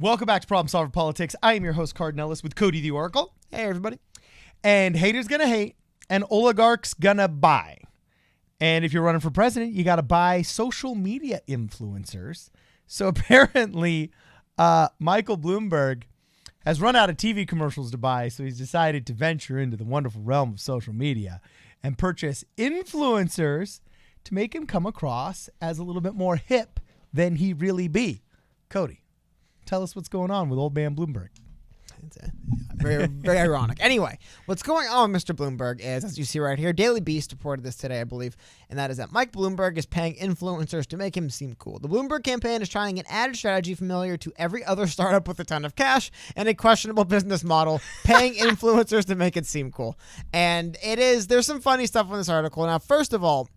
Welcome back to Problem Solver Politics. I am your host, Cardinellis, with Cody the Oracle. Hey, everybody. And haters gonna hate, and oligarchs gonna buy. And if you're running for president, you got to buy social media influencers. So apparently, Michael Bloomberg has run out of TV commercials to buy, so he's decided to venture into the wonderful realm of social media and purchase influencers to make him come across as a little bit more hip than he really be. Cody, tell us what's going on with old man Bloomberg. It's very, very ironic. Anyway, what's going on with Mr. Bloomberg is, as you see right here, Daily Beast reported this today, I believe, and that is that Mike Bloomberg is paying influencers to make him seem cool. The Bloomberg campaign is trying an added strategy familiar to every other startup with a ton of cash and a questionable business model, paying influencers to make it seem cool. And there's some funny stuff in this article. Now, first of all,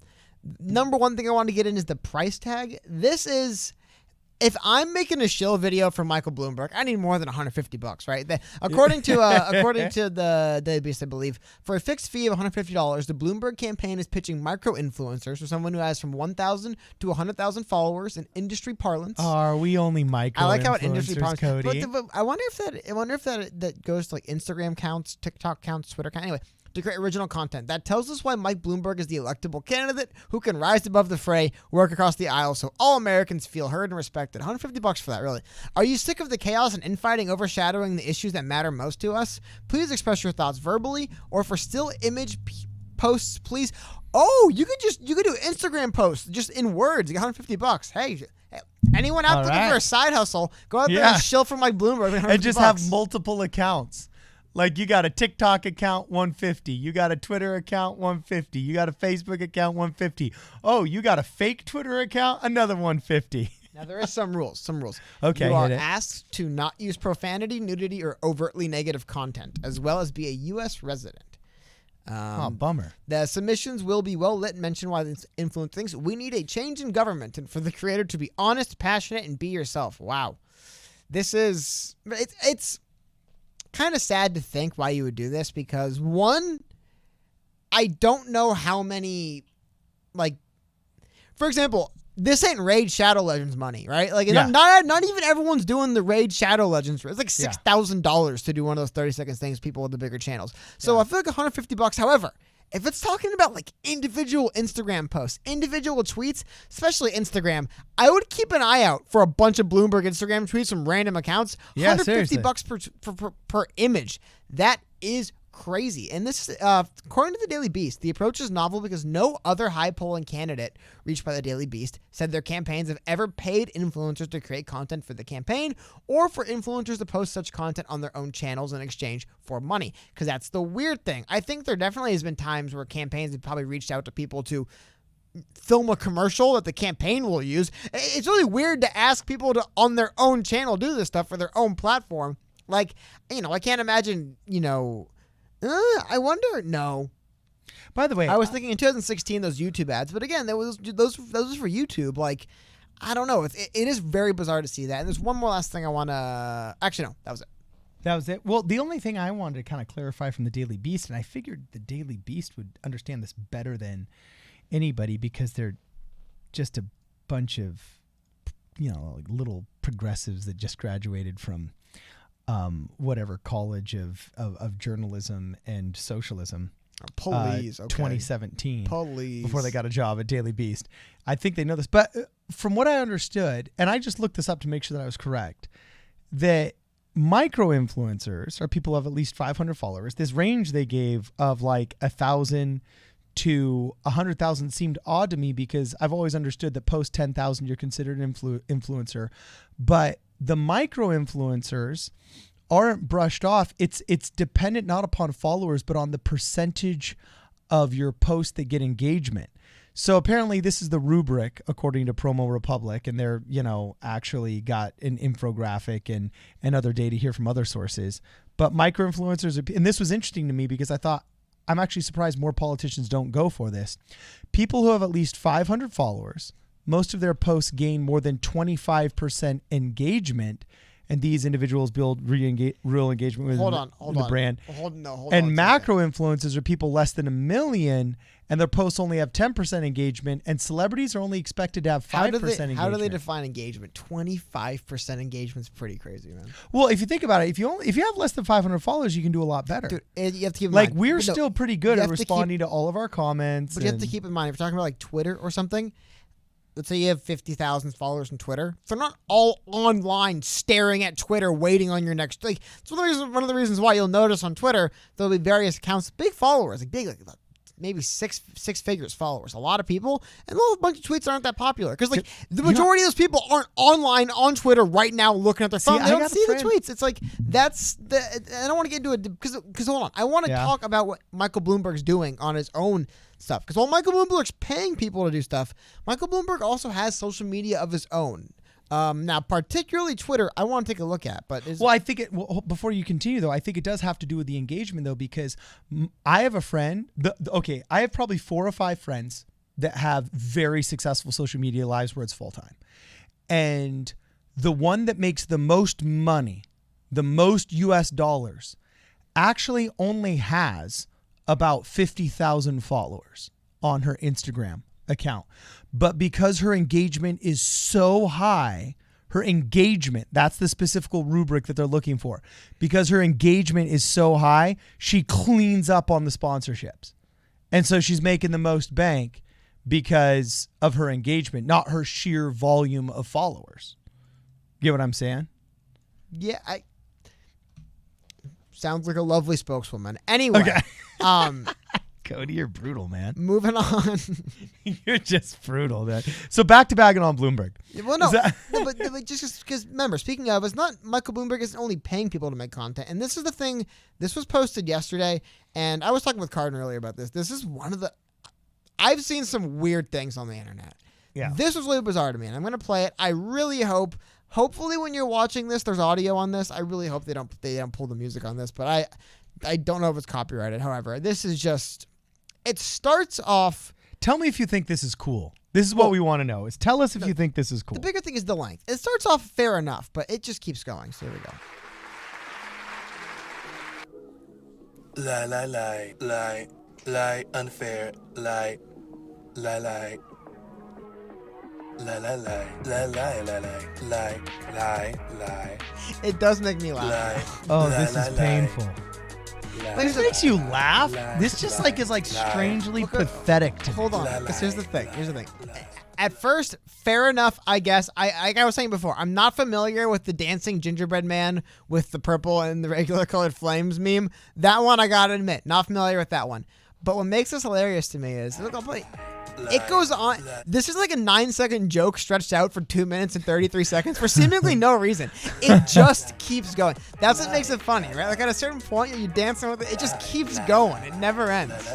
number one thing I want to get in is the price tag. This is... If I'm making a shill video for Michael Bloomberg, I need more than $150, right? According to the Daily Beast, I believe, for a fixed fee of $150, the Bloomberg campaign is pitching micro-influencers, so someone who has from 1,000 to 100,000 followers in industry parlance. Are we only micro? I like how it industry parlance, Cody. but I wonder if that goes to like Instagram counts, TikTok counts, Twitter counts. Anyway, to create original content. That tells us why Mike Bloomberg is the electable candidate who can rise above the fray, work across the aisle so all Americans feel heard and respected. $150 for that, really. Are you sick of the chaos and infighting overshadowing the issues that matter most to us? Please express your thoughts verbally or for still image posts, please. Oh, you could do Instagram posts just in words. You get $150. Hey, anyone out looking for a side hustle, go out there and shill for Mike Bloomberg. And just have multiple accounts. Like you got a TikTok account, $150. You got a Twitter account, $150. You got a Facebook account, $150. Oh, you got a fake Twitter account, another $150. Now, there is some rules. Okay, you are asked to not use profanity, nudity, or overtly negative content, as well as be a U.S. resident. Bummer. The submissions will be well lit and mention why this influence things. We need a change in government and for the creator to be honest, passionate, and be yourself. Wow. This is... It's kind of sad to think why you would do this because, one, I don't know how many, like, for example, this ain't Raid Shadow Legends money, right? Like, not even everyone's doing the Raid Shadow Legends. It's like $6,000 to do one of those 30-second things, people with the bigger channels. So I feel like $150. However, if it's talking about like individual Instagram posts, individual tweets, especially Instagram, I would keep an eye out for a bunch of Bloomberg Instagram tweets from random accounts. Yeah, $150 per image. That is crazy. And this, according to the Daily Beast, the approach is novel because no other high-polling candidate reached by the Daily Beast said their campaigns have ever paid influencers to create content for the campaign or for influencers to post such content on their own channels in exchange for money. Because that's the weird thing. I think there definitely has been times where campaigns have probably reached out to people to film a commercial that the campaign will use. It's really weird to ask people to, on their own channel, do this stuff for their own platform. Like, I can't imagine, I wonder. No. By the way, I was thinking in 2016 those YouTube ads, but again, those was for YouTube. Like, I don't know. It is very bizarre to see that. And there's one more last thing I want to. Actually, no, that was it. That was it. Well, the only thing I wanted to kind of clarify from the Daily Beast, and I figured the Daily Beast would understand this better than anybody because they're just a bunch of, like little progressives that just graduated from whatever college of journalism and socialism. Police, 2017. Police. Before they got a job at Daily Beast. I think they know this. But from what I understood, and I just looked this up to make sure that I was correct, that micro-influencers are people of at least 500 followers. This range they gave of like 1,000 to 100,000 seemed odd to me because I've always understood that post 10,000 you're considered an influencer. But the micro-influencers aren't brushed off. It's dependent not upon followers, but on the percentage of your posts that get engagement. So apparently this is the rubric according to Promo Republic, and they're, actually got an infographic and other data here from other sources. But micro-influencers, and this was interesting to me because I thought, I'm actually surprised more politicians don't go for this. People who have at least 500 followers, most of their posts gain more than 25% engagement. and these individuals build real engagement with the brand. And macro influencers are people less than 1 million, and their posts only have 10% engagement, and celebrities are only expected to have 5% engagement. How do they define engagement? 25% engagement is pretty crazy, man. Well, if you think about it, if you have less than 500 followers, you can do a lot better. Dude, you have to keep in like mind, we're still pretty good at responding to all of our comments. But you have to keep in mind, if you're talking about like Twitter or something, let's say you have 50,000 followers on Twitter. They're not all online staring at Twitter waiting on your next. Like, it's one of the reasons why you'll notice on Twitter there'll be various accounts, big followers, like maybe six figures followers, a lot of people, and a bunch of tweets aren't that popular because like the majority of those people aren't online on Twitter right now looking at their phone. They don't see the tweets. It's like I don't want to get into it because hold on, I want to talk about what Michael Bloomberg's doing on his own stuff, because while Michael Bloomberg's paying people to do stuff, Michael Bloomberg also has social media of his own. Now, particularly Twitter, I want to take a look at. But I think before you continue, though, I think it does have to do with the engagement, though, because I have a friend. I have probably 4 or 5 friends that have very successful social media lives where it's full time, and the one that makes the most money, the most U.S. dollars, actually only has about 50,000 followers on her Instagram account. But because her engagement is so high, that's the specific rubric that they're looking for. Because her engagement is so high, she cleans up on the sponsorships. And so she's making the most bank because of her engagement, not her sheer volume of followers. Get what I'm saying? Yeah, sounds like a lovely spokeswoman. Anyway, okay. Cody, you're brutal, man. Moving on. You're just brutal, man. So back to bagging on Bloomberg. Well, but just because, remember, speaking of, it's not Michael Bloomberg isn't only paying people to make content. And this is the thing. This was posted yesterday, and I was talking with Cardin earlier about this. This is one of the... I've seen some weird things on the internet. Yeah. This was really bizarre to me, and I'm going to play it. I really hope... Hopefully when you're watching this, there's audio on this. I really hope they don't pull the music on this, but I don't know if it's copyrighted. However, this is just... It starts off... Tell me if you think this is cool. This is what we want to know. Is tell us if you think this is cool. The bigger thing is the length. It starts off fair enough, but it just keeps going. So here we go. Lie, unfair, lie. Lie. It does make me laugh. This is painful. This makes you laugh. This just is strangely pathetic to me. Hold on, because here's the thing. At first, fair enough, I guess. Like I was saying before, I'm not familiar with the dancing gingerbread man with the purple and the regular colored flames meme. That one I gotta admit, not familiar with that one. But what makes this hilarious to me is, look, I'll play. It goes on. This is like a 9-second joke stretched out for 2 minutes and 33 seconds for seemingly no reason. It just keeps going. That's what makes it funny, right? Like at a certain point, you're dancing with it. It just keeps going. It never ends.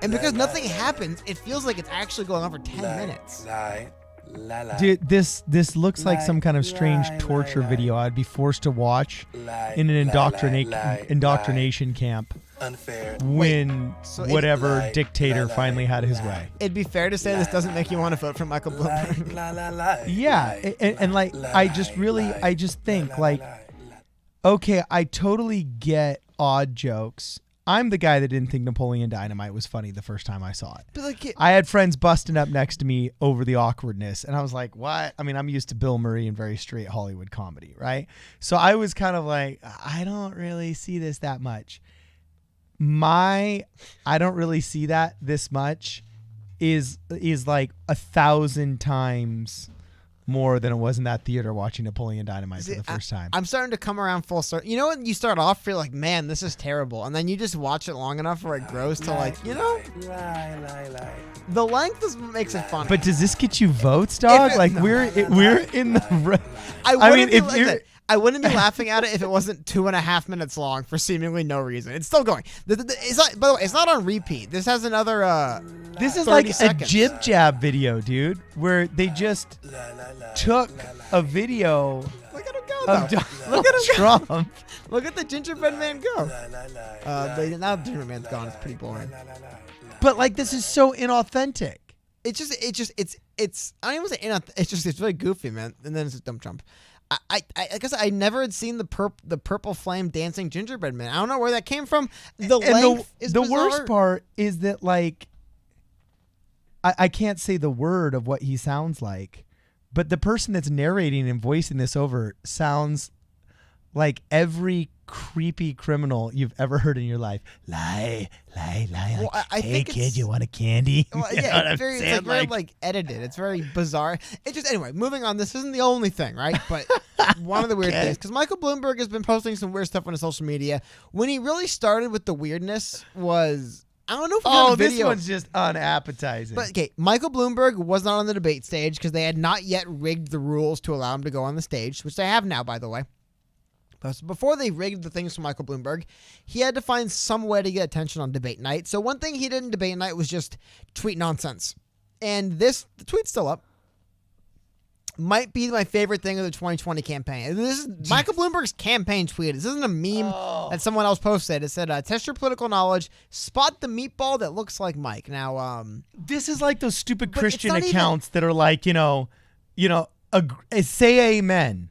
And because nothing happens, it feels like it's actually going on for 10 minutes. Dude, this looks like some kind of strange torture video I'd be forced to watch in an indoctrination camp. Unfair. When whatever dictator finally had his way. It'd be fair to say this doesn't make you want to vote for Michael Bloomberg. Yeah, and I just think okay, I totally get odd jokes. I'm the guy that didn't think Napoleon Dynamite was funny the first time I saw it. But I had friends busting up next to me over the awkwardness, and I was like, what? I mean, I'm used to Bill Murray and very straight Hollywood comedy, right? So I was kind of like, I don't really see this that much. I don't really see that this much is like 1,000 times more than it was in that theater watching Napoleon Dynamite for the first time. I'm starting to come around full circle. You know when you start off, you're like, man, this is terrible. And then you just watch it long enough where it grows to the length is what makes it funny. But does this get you votes, dog? We're in the... I wouldn't be laughing at it if it wasn't 2.5 minutes long for seemingly no reason. It's still going. It's not, by the way, it's not on repeat. This has another This is like seconds. A jib jab video, dude, where they just took a video. Look at him go, Look at Trump. Look at the gingerbread man go. Now the gingerbread man's gone. It's pretty boring. But this is so inauthentic. It's I don't even say inauthentic. It's very goofy, man. And then it's just dumb Trump. I guess I never had seen the purple flame dancing gingerbread man. I don't know where that came from. The length is the bizarre. worst part is that like I can't say the word of what he sounds like, but the person that's narrating and voicing this over sounds like every creepy criminal you've ever heard in your life. Lie. Well, Like, I hey think kid, you want a candy? Well, You know yeah, what I'm it's very, saying? very like edited. It's very bizarre. It just anyway. Moving on. This isn't the only thing, right? But one of the weird things, because Michael Bloomberg has been posting some weird stuff on his social media. When he really started with the weirdness was, I don't know if we got a video. This one's just unappetizing. But okay, Michael Bloomberg was not on the debate stage because they had not yet rigged the rules to allow him to go on the stage, which they have now, by the way. But before they rigged the things for Michael Bloomberg, he had to find some way to get attention on debate night. So one thing he did in debate night was just tweet nonsense. And the tweet's still up. Might be my favorite thing of the 2020 campaign. This is Michael Bloomberg's campaign tweet. This isn't a meme that someone else posted. It said, test your political knowledge, spot the meatball that looks like Mike. Now, this is like those stupid But Christian it's not accounts that are like, say amen.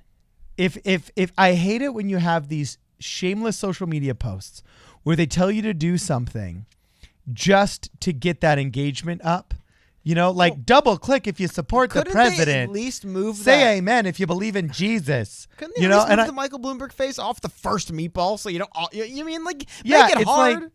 If I hate it when you have these shameless social media posts where they tell you to do something just to get that engagement up, double click if you support the couldn't president. they at least move say that? amen if you believe in Jesus. Couldn't they at least move the Michael Bloomberg face off the first meatball so you don't? You mean like make it it's hard?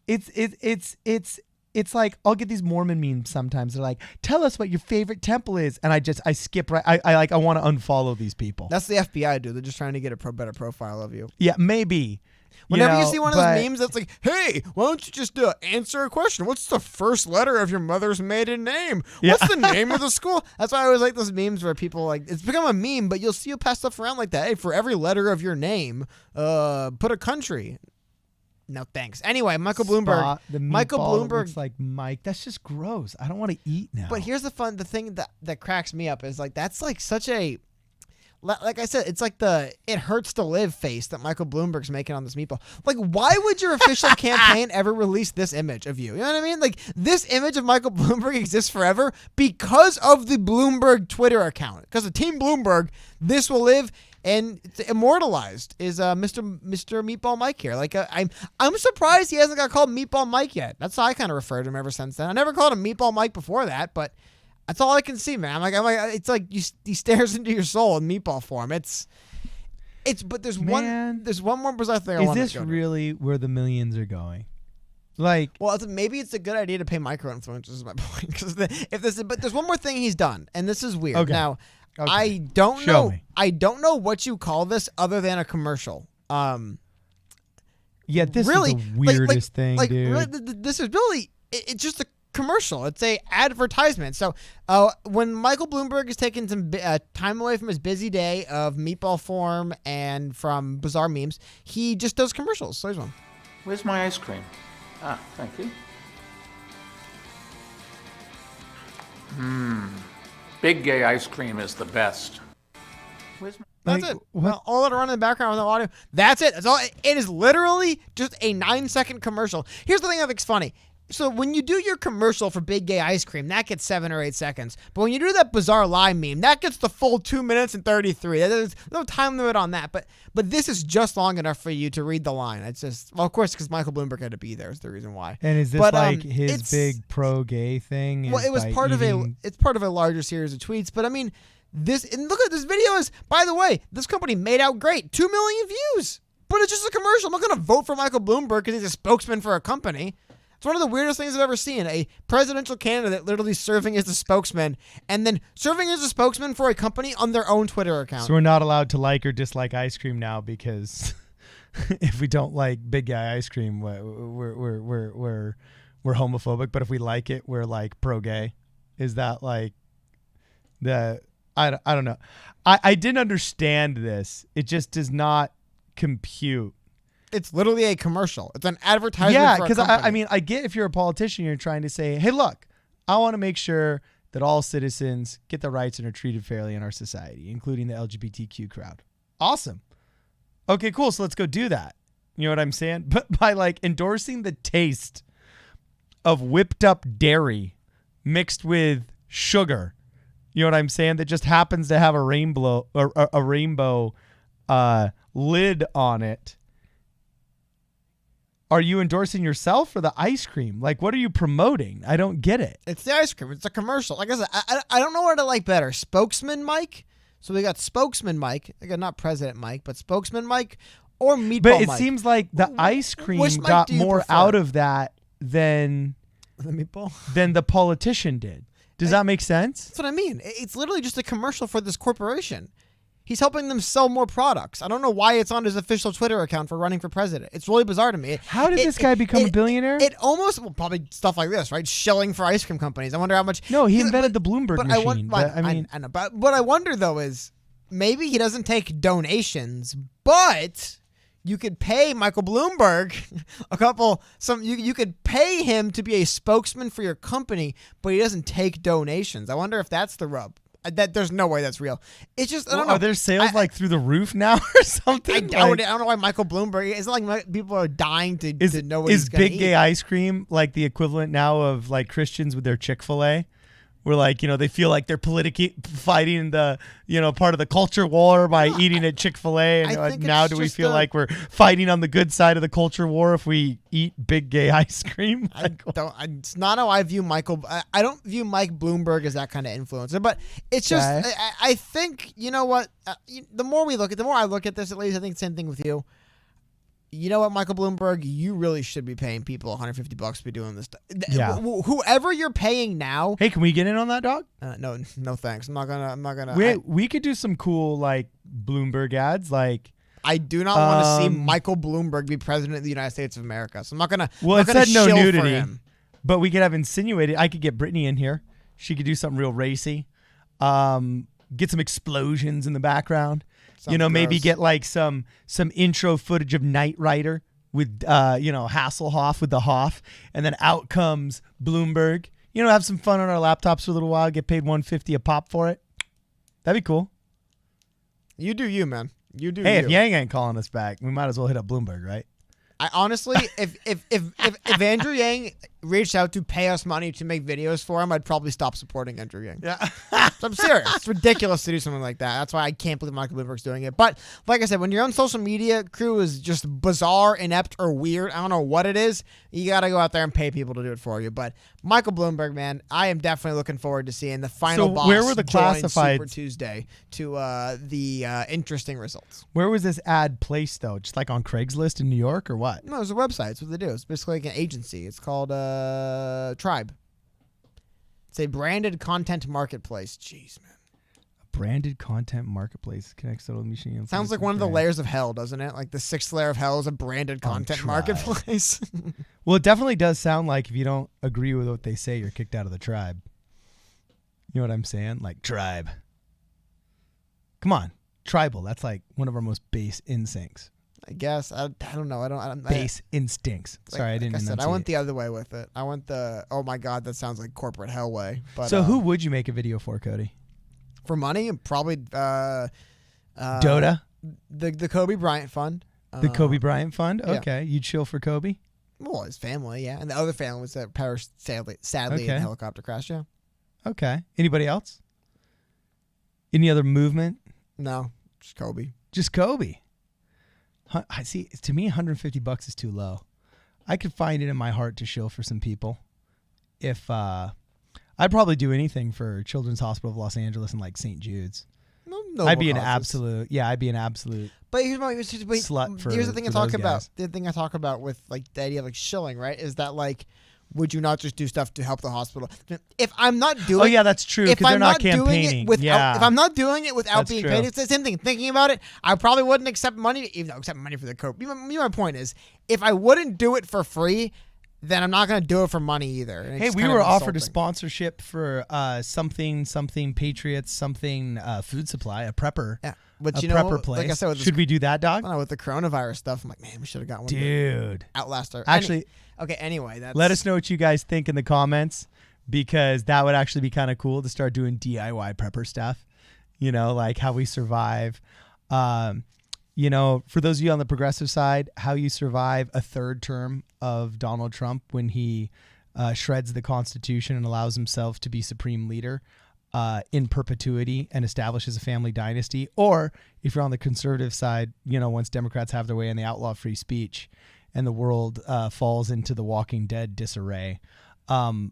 Like it's like I'll get these Mormon memes sometimes. They're like, "Tell us what your favorite temple is," and I skip right. I want to unfollow these people. That's the FBI, dude. They're just trying to get a better profile of you. Yeah, maybe. Whenever you see one of those memes that's like, "Hey, why don't you just answer a question? What's the first letter of your mother's maiden name? What's the name of the school?" That's why I always like those memes where people like it's become a meme, but you'll see you pass stuff around like that. Hey, for every letter of your name, put a country. No thanks. Anyway, Michael Bloomberg. Michael Bloomberg looks like Mike. That's just gross. I don't want to eat now. But here's the thing that cracks me up is like that's like such a, like I said, it's like the it hurts to live face that Michael Bloomberg's making on this meatball. Like, why would your official campaign ever release this image of you? You know what I mean? Like, this image of Michael Bloomberg exists forever because of the Bloomberg Twitter account. Because of Team Bloomberg, this will live. And it's immortalized is Mr. Meatball Mike here. Like I'm surprised he hasn't got called Meatball Mike yet. That's how I kind of referred to him ever since then. I never called him Meatball Mike before that, but that's all I can see, man. I'm like it's like he stares into your soul in meatball form. It's but there's one more bizarre thing I want to go to. Is this really where the millions are going? Like, well, maybe it's a good idea to pay micro influencers. Is my point. Because but there's one more thing he's done, and this is weird. Okay. Now. Okay. I don't Show know. me. I don't know what you call this other than a commercial. Yeah, this really, is the weirdest thing, dude. Really, this is really it's just a commercial. It's a advertisement. So when Michael Bloomberg is taking some time away from his busy day of meatball form and from bizarre memes, he just does commercials. So here's one. Where's my ice cream? Ah, thank you. Big gay ice cream is the best. Where's my... That's Like, it. what? Well, all that are on in the background with no audio. That's it. That's all. It is literally just a 9-second commercial. Here's the thing I think's funny. So when you do your commercial for Big Gay Ice Cream, that gets 7 or 8 seconds. But when you do that bizarre lie meme, that gets the full 2 minutes and 33. There's no time limit on that. But this is just long enough for you to read the line. It's just, well, of course, because Michael Bloomberg had to be there is the reason why. And is this like his big pro-gay thing? Well, it was part of it's part of a larger series of tweets. But I mean, and look at this video is, by the way, this company made out great. 2 million views. But it's just a commercial. I'm not going to vote for Michael Bloomberg because he's a spokesman for a company. It's one of the weirdest things I've ever seen. A presidential candidate literally serving as a spokesman and then serving as a spokesman for a company on their own Twitter account. So we're not allowed to like or dislike ice cream now because if we don't like Big Guy ice cream, we're homophobic. But if we like it, we're like pro-gay. Is that like the... I don't know. I didn't understand this. It just does not compute. It's literally a commercial. It's an advertisement. Yeah, for a because company. I mean, I get if you're a politician, you're trying to say, hey, look, I want to make sure that all citizens get the rights and are treated fairly in our society, including the LGBTQ crowd. Awesome. Okay, cool. So let's go do that. You know what I'm saying? But by like endorsing the taste of whipped up dairy mixed with sugar You know what I'm saying? That just happens to have a rainbow lid on it. Are you endorsing yourself or the ice cream? Like, what are you promoting? I don't get it. It's the ice cream. It's a commercial. Like I said, I don't know what to like better. Spokesman Mike. So we got Spokesman Mike. I got not President Mike, but Spokesman Mike or Meatball But it Mike. seems like the ice cream Which Mike got do you more prefer? out of that than The Meatball. the politician did. Does that make sense? That's what I mean. It's literally just a commercial for this corporation. He's helping them sell more products. I don't know why it's on his official Twitter account for running for president. It's really bizarre to me. How did this guy become a billionaire? It almost, well, probably stuff like this, right? Shilling for ice cream companies. I wonder how much. No, he invented the Bloomberg but machine. I know, but what I wonder though is maybe he doesn't take donations, but you could pay Michael Bloomberg you could pay him to be a spokesman for your company, but he doesn't take donations. I wonder if that's the rub. That there's no way that's real. It's just I don't know. Are their sales like through the roof now or something? I doubt it. I don't know why Michael Bloomberg. It's not like people are dying to know what he's Is going to big eat. gay ice cream like the equivalent now of like Christians with their Chick-fil-A? Where like, they feel like they're politically fighting the, part of the culture war by eating at Chick-fil-A. I And think now it's do we just feel like we're fighting on the good side of the culture war if we eat big gay ice cream? It's not how I view Michael. I don't view Mike Bloomberg as that kind of influencer, but it's just, Okay. I think, you know what? The more I look at this, at least I think the same thing with you. You know what, Michael Bloomberg, you really should be paying people $150 to be doing this stuff. Yeah. Whoever you're paying now. Hey, can we get in on that, dog? No, thanks. I'm not gonna. We could do some cool like Bloomberg ads, like. I do not want to see Michael Bloomberg be president of the United States of America. So I'm not gonna. Well, I'm it not gonna said no shill for nudity, him. but we could have insinuated. I could get Brittany in here. She could do something real racy. Get some explosions in the background. Sounds Maybe gross. get like some intro footage of Knight Rider with Hasselhoff with the Hoff, and then out comes Bloomberg. Have some fun on our laptops for a little while. Get paid $150 a pop for it. That'd be cool. You do you, man. You do. Hey, you. if Yang ain't calling us back, we might as well hit up Bloomberg, right? I honestly, if Andrew Yang reached out to pay us money to make videos for him, I'd probably stop supporting Andrew Yang. Yeah. So I'm serious. It's ridiculous to do something like that. That's why I can't believe Michael Bloomberg's doing it. But like I said, when your own social media crew is just bizarre, inept, or weird, I don't know what it is, you got to go out there and pay people to do it for you. But Michael Bloomberg, man, I am definitely looking forward to seeing the final So boss where were the join classifieds? Super Tuesday to the interesting results. Where was this ad placed though? Just like on Craigslist in New York or what? No, it's a website. It's what they do. It's basically like an agency. It's called Tribe. It's a branded content marketplace. Jeez, man. Branded content marketplace connects to the machine. Sounds like one of the layers of hell, doesn't it? Like the sixth layer of hell is a branded content Tribe. marketplace. Well, it definitely does sound like if you don't agree with what they say, you're kicked out of the tribe. You know what I'm saying? Like tribe. Come on, tribal. That's like one of our most base instincts. I guess. I don't know. I don't. Base instincts. Sorry, I didn't. Like I said, I enunciate. went the other way with it. I went the oh my god, that sounds like corporate hell way. But So who would you make a video for, Cody? for money? Probably Dota, the Kobe Bryant Fund. the Kobe Bryant Fund. yeah. Okay, you'd chill for Kobe. Well, his family, yeah, and the other family was that perished sadly in Okay. a helicopter crash. Yeah. Okay. Anybody else? Any other movement? No, just Kobe. Just Kobe. I see. To me, $150 is too low. I could find it in my heart to shill for some people. If I'd probably do anything for Children's Hospital of Los Angeles and like St. Jude's. No, I'd be an absolute. Yeah, I'd be an absolute. But here's Slut for- here's the thing I for talk those about. guys. The thing I talk about with like the idea of like shilling, right? Is that like, would you not just do stuff to help the hospital? If I'm not doing, Oh yeah, that's true. if Because they're I'm not doing campaigning. it without, Yeah. if I'm not doing it without That's being true. paid, it's the same thing. Thinking about it, I probably wouldn't accept money, even though accept money for the coke. My point is, if I wouldn't do it for free, then I'm not going to do it for money either. And it's Hey, just we kind were of offered a insulting. sponsorship for something Patriots, something food supply, a prepper. Yeah, but A you know, prepper place. like I said, with this, Should we do that, dog? I don't know, with the coronavirus stuff, I'm like, man, we should have got one. to Dude. outlast our. Actually, okay. Anyway, that's let us know what you guys think in the comments, because that would actually be kind of cool to start doing DIY prepper stuff. Like how we survive. For those of you on the progressive side, how you survive a third term of Donald Trump when he shreds the Constitution and allows himself to be supreme leader. in perpetuity and establishes a family dynasty, or if you're on the conservative side, once Democrats have their way and they outlaw free speech and the world falls into the Walking Dead disarray,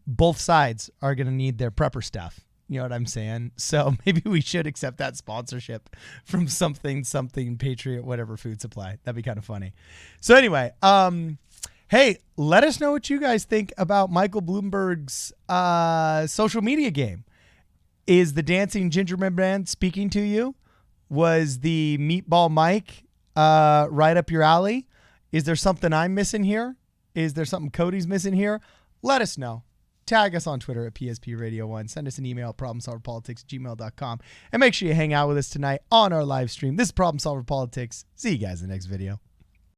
both sides are going to need their prepper stuff. You know what I'm saying? So maybe we should accept that sponsorship from something Patriot, whatever food supply. That'd be kind of funny. So anyway, hey, let us know what you guys think about Michael Bloomberg's social media game. Is the dancing gingerbread man speaking to you? Was the Meatball Mike right up your alley? Is there something I'm missing here? Is there something Cody's missing here? Let us know. Tag us on Twitter at PSP Radio 1. Send us an email at problemsolverpolitics@gmail.com. And make sure you hang out with us tonight on our live stream. This is Problem Solver Politics. See you guys in the next video.